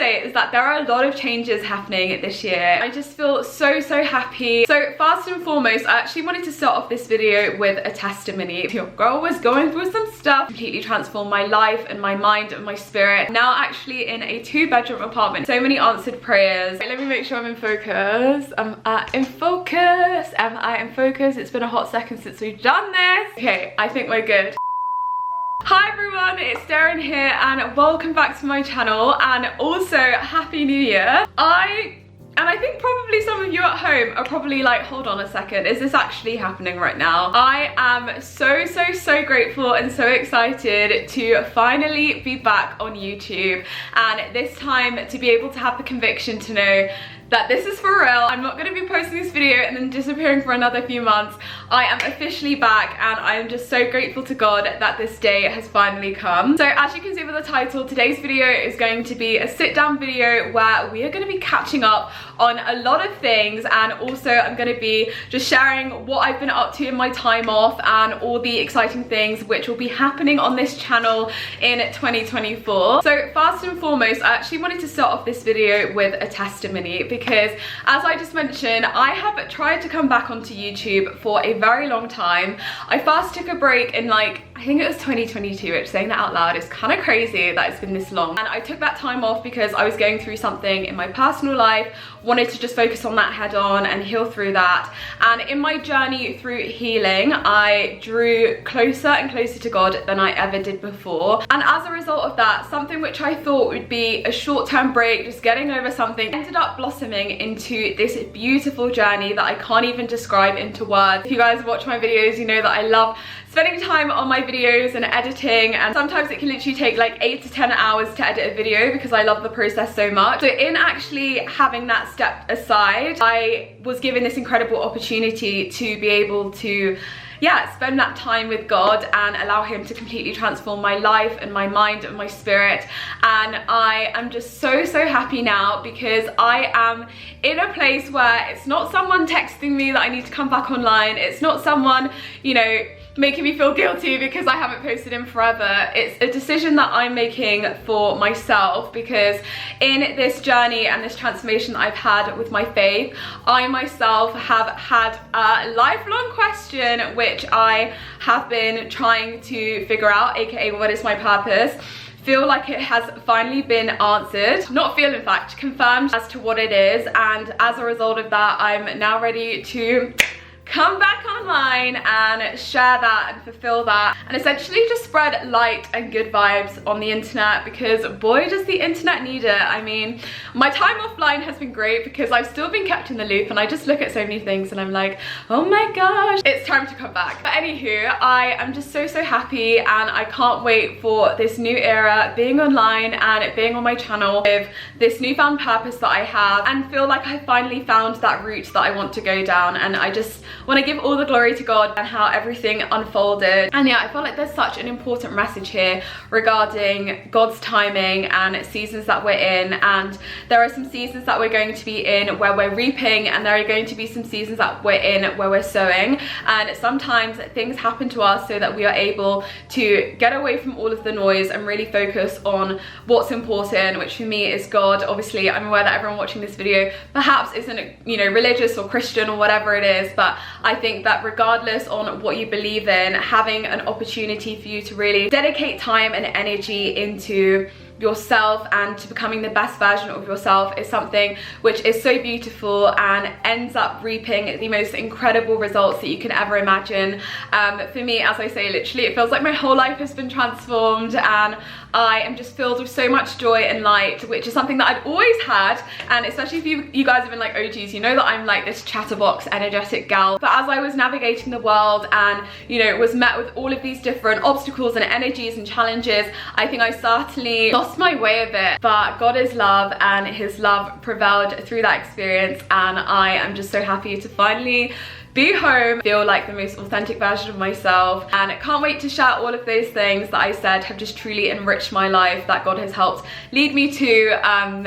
say is that there are a lot of changes happening this year. I just feel so happy. So first and foremost, I actually wanted to start off this video with a testimony. Your girl was going through some stuff, completely transformed my life and my mind and my spirit. Now actually in a 2-bedroom apartment. So many answered prayers. Wait, let me make sure I'm in focus. Am I in focus? Am I in focus? It's been a hot second since we've done this. Okay, I think we're good. Hi everyone, it's Derin here and welcome back to my channel, and also Happy New Year. I think probably some of you at home are probably like, hold on a second, is this actually happening right now? I am so grateful and so excited to finally be back on YouTube, and this time to be able to have the conviction to know that this is for real. I'm not going to be posting this video and then disappearing for another few months. I am officially back, and I am just so grateful to God that this day has finally come. So as you can see with the title, today's video is going to be a sit down video where we are going to be catching up on a lot of things, and also I'm going to be just sharing what I've been up to in my time off and all the exciting things which will be happening on this channel in 2024. So first and foremost, I actually wanted to start off this video with a testimony, because as I just mentioned, I have tried to come back onto YouTube for a very long time. I first took a break in I think it was 2022, which, saying that out loud is kind of crazy that it's been this long. And I took that time off because I was going through something in my personal life, wanted to just focus on that head on and heal through that. And in my journey through healing, I drew closer and closer to God than I ever did before. And as a result of that, something which I thought would be a short-term break, just getting over something, ended up blossoming into this beautiful journey that I can't even describe into words. If you guys watch my videos, you know that I love spending time on my videos and editing, and sometimes it can literally take like 8 to 10 hours to edit a video because I love the process so much. So in actually having that step aside, I was given this incredible opportunity to be able to spend that time with God and allow him to completely transform my life and my mind and my spirit. And I am just so happy now, because I am in a place where it's not someone texting me that I need to come back online. It's not someone, you know, making me feel guilty because I haven't posted in forever. It's a decision that I'm making for myself, because in this journey and this transformation that I've had with my faith, I myself have had a lifelong question which I have been trying to figure out, aka what is my purpose. Feel like it has finally been answered, not feel, in fact, confirmed as to what it is. And as a result of that, I'm now ready to come back online and share that and fulfill that, and essentially just spread light and good vibes on the internet, because boy does the internet need it. I mean, my time offline has been great because I've still been kept in the loop, and I just look at so many things and I'm like, oh my gosh, it's time to come back. But anywho, I am just so happy, and I can't wait for this new era, being online and being on my channel with this newfound purpose that I have, and feel like I finally found that route that I want to go down. And I just want to give all the glory to God and how everything unfolded. And yeah, I feel like there's such an important message here regarding God's timing and seasons that we're in. And there are some seasons that we're going to be in where we're reaping, and there are going to be some seasons that we're in where we're sowing. And sometimes things happen to us so that we are able to get away from all of the noise and really focus on what's important, which for me is God. Obviously, I'm aware that everyone watching this video perhaps isn't, you know, religious or Christian or whatever it is, but I think that regardless on what you believe in, having an opportunity for you to really dedicate time and energy into yourself and to becoming the best version of yourself is something which is so beautiful and ends up reaping the most incredible results that you can ever imagine. For me, as I say, literally it feels like my whole life has been transformed, and I am just filled with so much joy and light, which is something that I've always had. And especially if you guys have been like OGs, you know that I'm like this chatterbox energetic gal. But as I was navigating the world and, you know, was met with all of these different obstacles and energies and challenges, I think I certainly lost my way a bit. But God is love, and his love prevailed through that experience, and I am just so happy to finally be home, feel like the most authentic version of myself, and I can't wait to share all of those things that I said have just truly enriched my life, that God has helped lead me to, and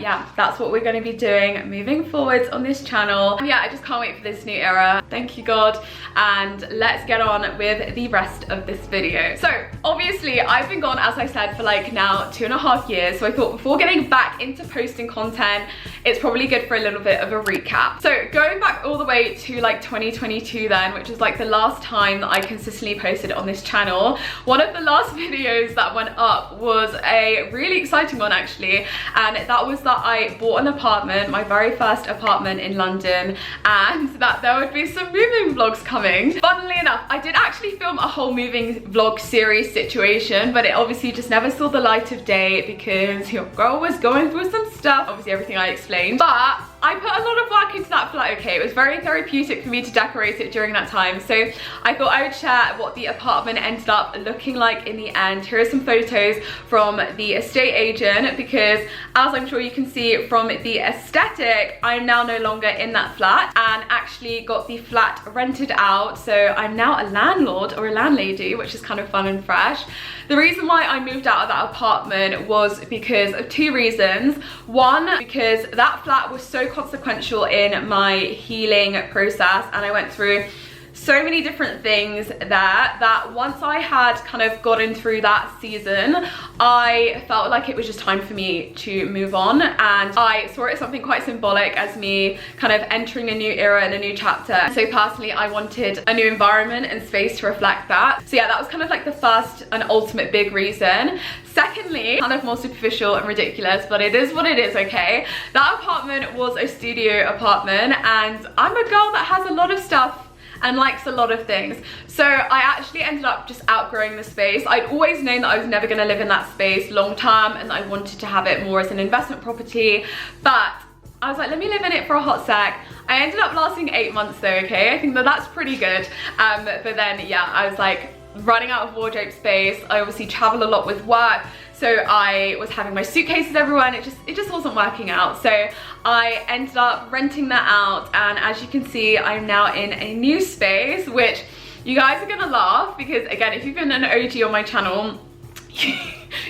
yeah, that's what we're going to be doing moving forwards on this channel. And yeah, I just can't wait for this new era. Thank you, God, and let's get on with the rest of this video. So obviously I've been gone, as I said, for like now 2.5 years, so I thought before getting back into posting content, it's probably good for a little bit of a recap. So going back all the way to like 2022 then, which is like the last time that I consistently posted on this channel, one of the last videos that went up was a really exciting one actually, and that was that I bought an apartment, my very first apartment in London, and that there would be some moving vlogs coming. Funnily enough, I did actually film a whole moving vlog series situation, but it obviously just never saw the light of day because your girl was going through some stuff, obviously everything I explained, but I put a lot of work into that flat, okay? It was very therapeutic for me to decorate it during that time, so I thought I would share what the apartment ended up looking like in the end. Here are some photos from the estate agent, because as I'm sure you can see from the aesthetic, I'm now no longer in that flat and actually got the flat rented out, so I'm now a landlord or a landlady, which is kind of fun and fresh. The reason why I moved out of that apartment was because of two reasons. One, because that flat was so consequential in my healing process, and I went through so many different things there that once I had kind of gotten through that season, I felt like it was just time for me to move on, and I saw it as something quite symbolic as me kind of entering a new era and a new chapter. So personally, I wanted a new environment and space to reflect that. So yeah, that was kind of like the first and ultimate big reason. Secondly, kind of more superficial and ridiculous, but it is what it is, okay? That apartment was a studio apartment, and I'm a girl that has a lot of stuff and likes a lot of things. So I actually ended up just outgrowing the space. I'd always known that I was never gonna live in that space long term, and I wanted to have it more as an investment property, but I was like, let me live in it for a hot sec. I ended up lasting 8 months though, okay? I think that that's pretty good. But then yeah, I was like running out of wardrobe space. I obviously travel a lot with work, so I was having my suitcases everywhere, and it just wasn't working out. So I ended up renting that out, and as you can see, I'm now in a new space, which you guys are gonna laugh because, again, if you've been an OG on my channel,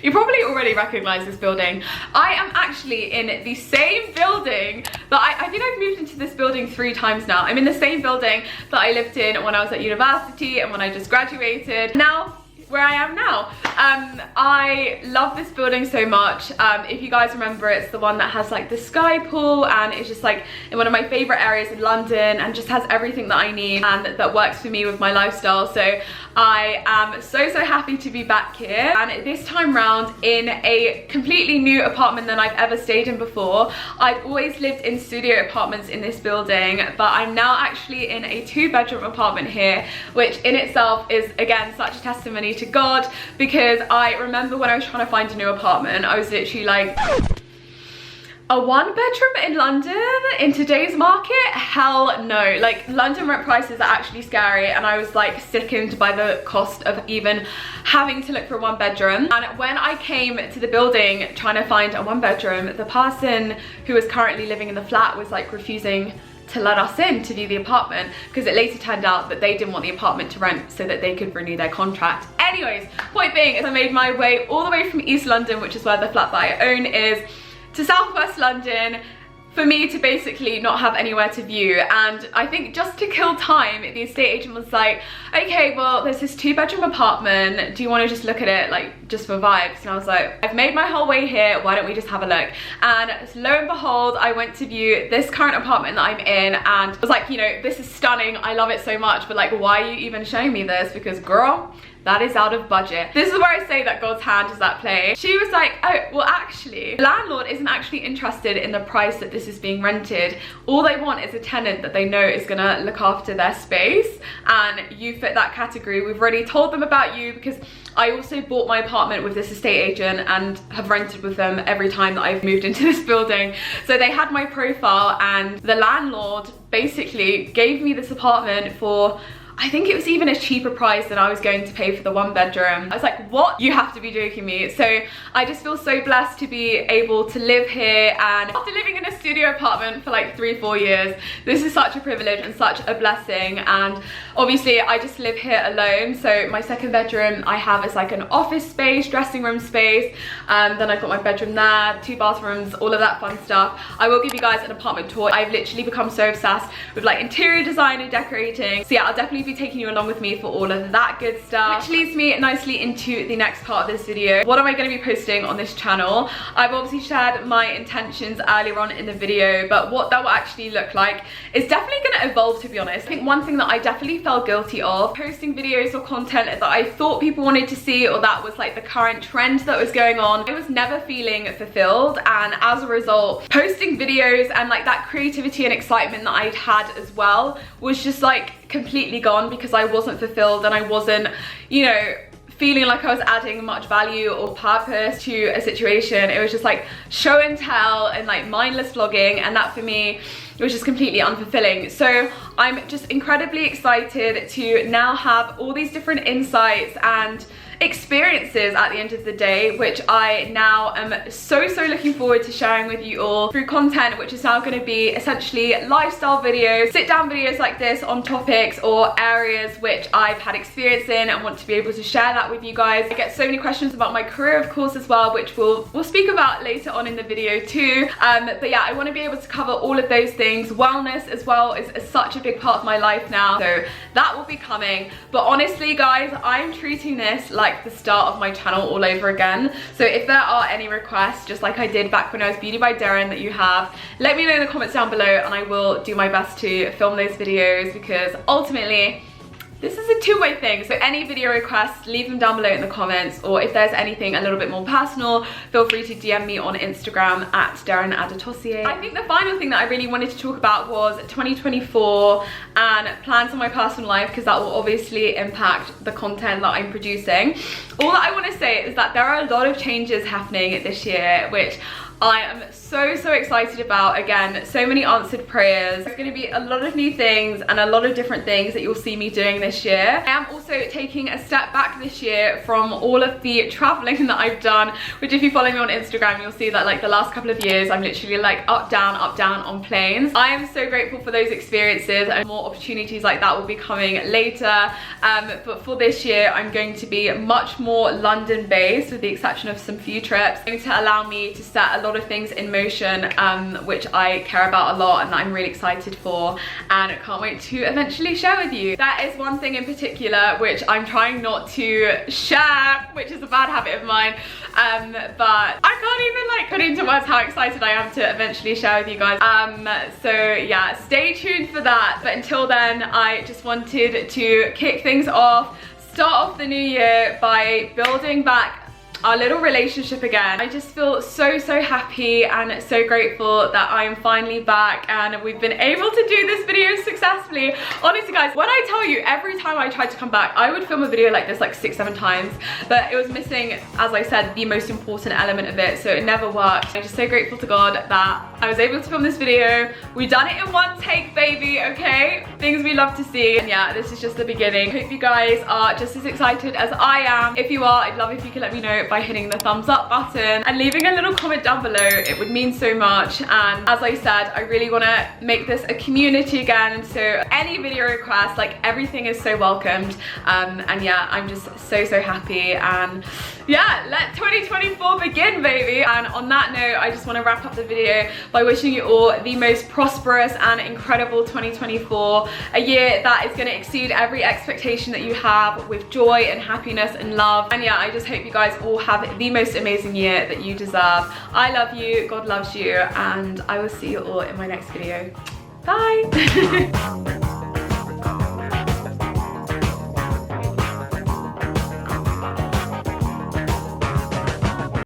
you probably already recognize this building. I am actually in the same building that I think I've moved into this building 3 times now. I'm in the same building that I lived in when I was at university and when I just graduated. Now, where I am now. I love this building so much. If you guys remember, it's the one that has like the sky pool, and it's just like in one of my favorite areas in London, and just has everything that I need and that works for me with my lifestyle. So I am so happy to be back here, and this time round in a completely new apartment than I've ever stayed in before. I've always lived in studio apartments in this building, but I'm now actually in a 2-bedroom apartment here, which in itself is again such a testimony to God, because I remember when I was trying to find a new apartment, I was literally like, a 1-bedroom in London in today's market? Hell no. Like, London rent prices are actually scary, and I was like sickened by the cost of even having to look for a 1-bedroom. And when I came to the building trying to find a 1-bedroom, the person who was currently living in the flat was like refusing to let us in to view the apartment, because it later turned out that they didn't want the apartment to rent so that they could renew their contract. Anyways, point being is I made my way all the way from East London, which is where the flat that I own is, to Southwest London, for me to basically not have anywhere to view. And I think just to kill time, the estate agent was like, okay, well, there's this 2-bedroom apartment, do you want to just look at it, like, just for vibes? And I was like, I've made my whole way here, why don't we just have a look? And lo and behold, I went to view this current apartment that I'm in, and was like, you know, this is stunning, I love it so much, but like, why are you even showing me this? Because girl, that is out of budget. This is where I say that God's hand is at play. She was like, oh, well, actually, the landlord isn't actually interested in the price that this is being rented. All they want is a tenant that they know is gonna look after their space, and you fit that category. We've already told them about you, because I also bought my apartment with this estate agent and have rented with them every time that I've moved into this building. So they had my profile, and the landlord basically gave me this apartment for, I think it was even a cheaper price than I was going to pay for the 1 bedroom. I was like, what? You have to be joking me. So I just feel so blessed to be able to live here, and after living in a studio apartment for like 3-4 years, this is such a privilege and such a blessing. And obviously I just live here alone, so my 2nd bedroom I have is like an office space, dressing room space, then I've got my bedroom there, 2 bathrooms, all of that fun stuff. I will give you guys an apartment tour. I've literally become so obsessed with like interior design and decorating, so yeah, I'll definitely be taking you along with me for all of that good stuff, which leads me nicely into the next part of this video. What am I going to be posting on this channel? I've obviously shared my intentions earlier on in the video, but what that will actually look like is definitely going to evolve, to be honest. I think one thing that I definitely felt guilty of, posting videos or content that I thought people wanted to see, or that was like the current trend that was going on, I was never feeling fulfilled, and as a result, posting videos and like that creativity and excitement that I'd had as well was just like completely gone, because I wasn't fulfilled and I wasn't, you know, feeling like I was adding much value or purpose to a situation. It was just like show and tell and like mindless vlogging, and that for me, it was just completely unfulfilling. So I'm just incredibly excited to now have all these different insights and experiences at the end of the day, which I now am so looking forward to sharing with you all through content, which is now going to be essentially lifestyle videos, sit down videos like this on topics or areas which I've had experience in and want to be able to share that with you guys. I get so many questions about my career, of course, as well, which we'll speak about later on in the video too. But yeah, I want to be able to cover all of those things. Wellness as well is such a big part of my life now, so that will be coming. But honestly guys, I'm treating this like the start of my channel all over again. So if there are any requests, just like I did back when I was Beauty by Derin, that you have, let me know in the comments down below, and I will do my best to film those videos, because ultimately this is a two-way thing. So any video requests, leave them down below in the comments, or if there's anything a little bit more personal, feel free to DM me on Instagram at derinadetosoye. I think the final thing that I really wanted to talk about was 2024 and plans on my personal life, because that will obviously impact the content that I'm producing. All that I want to say is that there are a lot of changes happening this year, which I am so excited about. Again, so many answered prayers. There's going to be a lot of new things and a lot of different things that you'll see me doing this year. I am also taking a step back this year from all of the traveling that I've done, which if you follow me on Instagram, you'll see that like the last couple of years, I'm literally like up, down on planes. I am so grateful for those experiences, and more opportunities like that will be coming later. But for this year, I'm going to be much more London based, with the exception of some few trips. It's going to allow me to set a lot of things in motion, which I care about a lot and I'm really excited for, and I can't wait to eventually share with you. That is one thing in particular which I'm trying not to share, which is a bad habit of mine, but I can't even like put into words how excited I am to eventually share with you guys. So yeah, stay tuned for that. But until then, I just wanted to kick things off, start off the new year by building back our little relationship again. I just feel so happy and so grateful that I am finally back and we've been able to do this video successfully. Honestly guys, when I tell you, every time I tried to come back, I would film a video like this like 6-7 times, but it was missing, as I said, the most important element of it, so it never worked. I'm just so grateful to God that I was able to film this video. We've done it in one take, baby, okay? Things we love to see. And yeah, this is just the beginning. Hope you guys are just as excited as I am. If you are, I'd love if you could let me know by hitting the thumbs up button and leaving a little comment down below. It would mean so much. And as I said, I really want to make this a community again, so any video requests, like everything is so welcomed. And yeah, I'm just so happy, and yeah, let 2024 begin, baby. And on that note, I just want to wrap up the video by wishing you all the most prosperous and incredible 2024, a year that is going to exceed every expectation that you have, with joy and happiness and love. And yeah, I just hope you guys all have the most amazing year that you deserve. I love you, God loves you, and I will see you all in my next video. Bye.